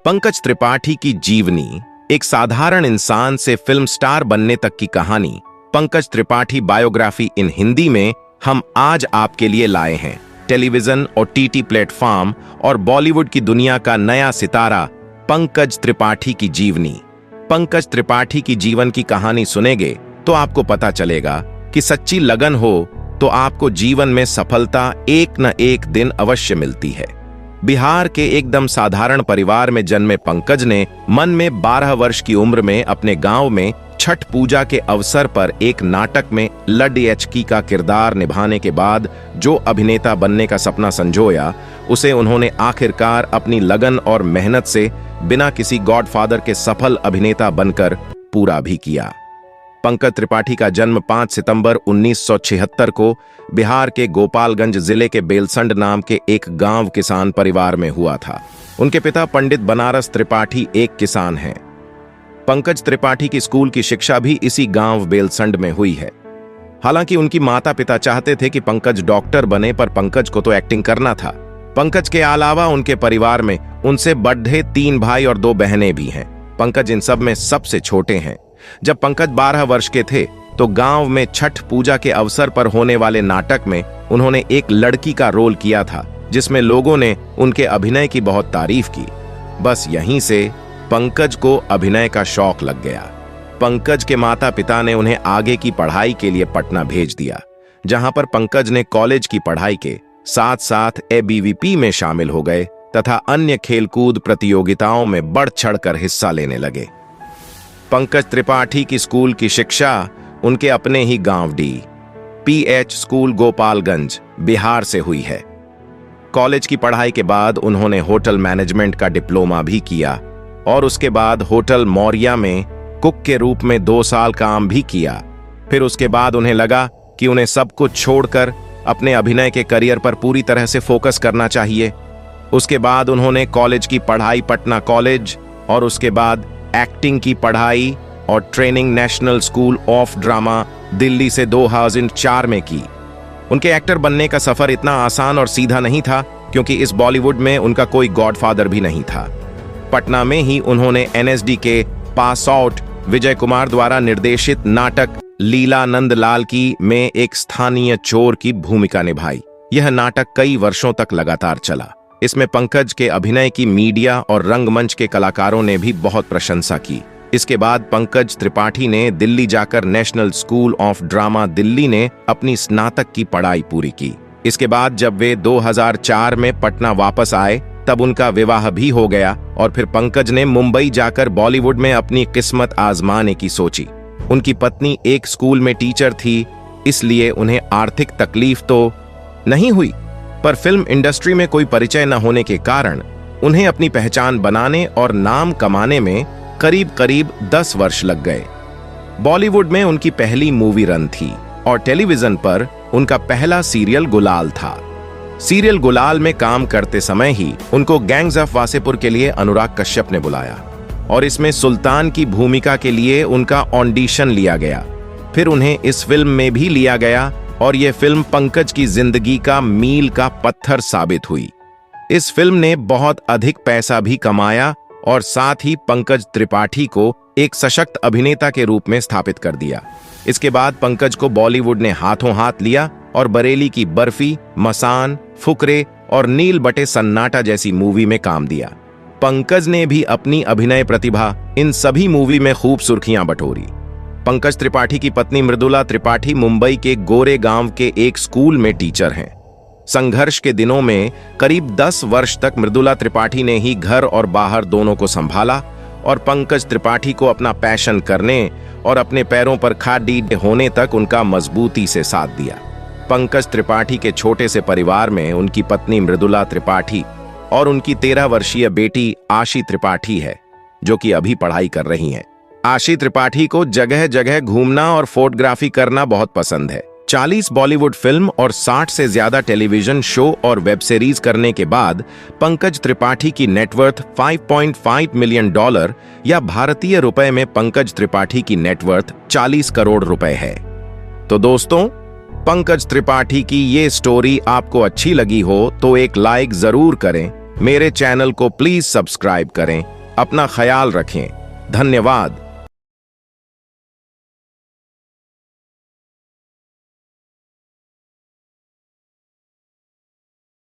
पंकज त्रिपाठी की जीवनी, एक साधारण इंसान से फिल्म स्टार बनने तक की कहानी। पंकज त्रिपाठी बायोग्राफी इन हिंदी में हम आज आपके लिए लाए हैं। टेलीविजन और टीटी प्लेटफॉर्म और बॉलीवुड की दुनिया का नया सितारा पंकज त्रिपाठी की जीवनी। पंकज त्रिपाठी की जीवन की कहानी सुनेंगे तो आपको पता चलेगा कि सच्ची लगन हो तो आपको जीवन में सफलता एक न एक दिन अवश्य मिलती है। बिहार के एकदम साधारण परिवार में जन्मे पंकज ने मन में 12 वर्ष की उम्र में अपने गांव में छठ पूजा के अवसर पर एक नाटक में लड्डी एचकी का किरदार निभाने के बाद जो अभिनेता बनने का सपना संजोया, उसे उन्होंने आखिरकार अपनी लगन और मेहनत से बिना किसी गॉडफादर के सफल अभिनेता बनकर पूरा भी किया। पंकज त्रिपाठी का जन्म 5 सितंबर 1976 को बिहार के गोपालगंज जिले के बेलसंड नाम के एक गांव किसान परिवार में हुआ था। उनके पिता पंडित बनारस त्रिपाठी एक किसान हैं। पंकज त्रिपाठी की स्कूल की शिक्षा भी इसी गांव बेलसंड में हुई है। हालांकि उनकी माता पिता चाहते थे कि पंकज डॉक्टर बने, पर पंकज को तो एक्टिंग करना था। पंकज के अलावा उनके परिवार में उनसे बढ़े 3 भाई और 2 बहनें भी हैं। पंकज इन सब में सबसे छोटे हैं। जब पंकज 12 वर्ष के थे तो गांव में छठ पूजा के अवसर पर होने वाले नाटक में उन्होंने एक लड़की का रोल किया था, जिसमें लोगों ने उनके अभिनय की बहुत तारीफ की। बस यहीं से पंकज को अभिनय का शौक लग गया। पंकज के माता पिता ने उन्हें आगे की पढ़ाई के लिए पटना भेज दिया, जहां पर पंकज ने कॉलेज की पढ़ाई के साथ साथ एबीवीपी में शामिल हो गए तथा अन्य खेलकूद प्रतियोगिताओं में बढ़ चढ़कर हिस्सा लेने लगे। पंकज त्रिपाठी की स्कूल की शिक्षा उनके अपने ही गांव पीएच स्कूल गोपालगंज बिहार से हुई है। कॉलेज की पढ़ाई के बाद उन्होंने होटल मैनेजमेंट का डिप्लोमा भी किया और उसके बाद होटल मौर्या में कुक के रूप में 2 साल काम भी किया। फिर उसके बाद उन्हें लगा कि उन्हें सब कुछ छोड़कर अपने अभिनय के करियर पर पूरी तरह से फोकस करना चाहिए। उसके बाद उन्होंने कॉलेज की पढ़ाई पटना कॉलेज और उसके बाद एक्टिंग की पढ़ाई और training national school of drama Delhi से 2004 में की। उनके एक्टर बनने का सफर इतना आसान और सीधा नहीं था, क्योंकि इस बॉलीवुड में उनका कोई गॉडफादर भी नहीं था। पटना में ही उन्होंने एनएसडी के पास आउट विजय कुमार द्वारा निर्देशित नाटक लीला नंदलाल की में एक स्थानीय चोर की भूमिका निभाई। यह नाटक कई वर्षों तक लगातार चला। इसमें पंकज के अभिनय की मीडिया और रंगमंच के कलाकारों ने भी बहुत प्रशंसा की। इसके बाद पंकज त्रिपाठी ने दिल्ली जाकर national school of drama Delhi ने अपनी स्नातक की पढ़ाई पूरी की। इसके बाद जब वे 2004 में पटना वापस आए तब उनका विवाह भी हो गया और फिर पंकज ने मुंबई जाकर बॉलीवुड में अपनी किस्मत आजमाने की सोची। उनकी पत्नी एक स्कूल में टीचर थी, इसलिए उन्हें आर्थिक तकलीफ तो नहीं हुई, पर फिल्म इंडस्ट्री में कोई परिचय न होने के कारण उन्हें अपनी पहचान बनाने और नाम कमाने में करीब 10 वर्ष लग गए। बॉलीवुड में उनकी पहली मूवी रन थी और टेलीविजन पर उनका पहला सीरियल गुलाल था। सीरियल गुलाल में काम करते समय ही उनको गैंग्स ऑफ वासेपुर के लिए अनुराग कश्यप ने बुलाया और इसमें सुल्तान की भूमिका के लिए उनका ऑडिशन लिया गया। फिर उन्हें इस फिल्म में भी लिया गया और यह फिल्म पंकज की जिंदगी का मील का पत्थर साबित हुई। इस फिल्म ने बहुत अधिक पैसा भी कमाया और साथ ही पंकज त्रिपाठी को एक सशक्त अभिनेता के रूप में स्थापित कर दिया। इसके बाद पंकज को बॉलीवुड ने हाथों हाथ लिया और बरेली की बर्फी, मसान, फुकरे और नील बटे सन्नाटा जैसी मूवी में काम दिया। पंकज ने भी अपनी अभिनय प्रतिभा इन सभी मूवी में खूब सुर्खियां बटोरी। पंकज त्रिपाठी की पत्नी मृदुला त्रिपाठी मुंबई के गोरे गांव के एक स्कूल में टीचर हैं। संघर्ष के दिनों में करीब 10 वर्ष तक मृदुला त्रिपाठी ने ही घर और बाहर दोनों को संभाला और पंकज त्रिपाठी को अपना पैशन करने और अपने पैरों पर खड़े होने तक उनका मजबूती से साथ दिया। पंकज त्रिपाठी के छोटे से परिवार में उनकी पत्नी मृदुला त्रिपाठी और उनकी 13 वर्षीय बेटी आशी त्रिपाठी है, जो कि अभी पढ़ाई कर रही हैं। आशी त्रिपाठी को जगह जगह घूमना और फोटोग्राफी करना बहुत पसंद है। 40 बॉलीवुड फिल्म और 60 से ज्यादा टेलीविजन शो और वेब सीरीज करने के बाद पंकज त्रिपाठी की नेटवर्थ $5.5 मिलियन या भारतीय रुपए में पंकज त्रिपाठी की नेटवर्थ 40 करोड़ रुपए है। तो दोस्तों, पंकज त्रिपाठी की ये स्टोरी आपको अच्छी लगी हो तो एक लाइक जरूर करें मेरे चैनल को प्लीज सब्सक्राइब करें। अपना ख्याल रखें। धन्यवाद।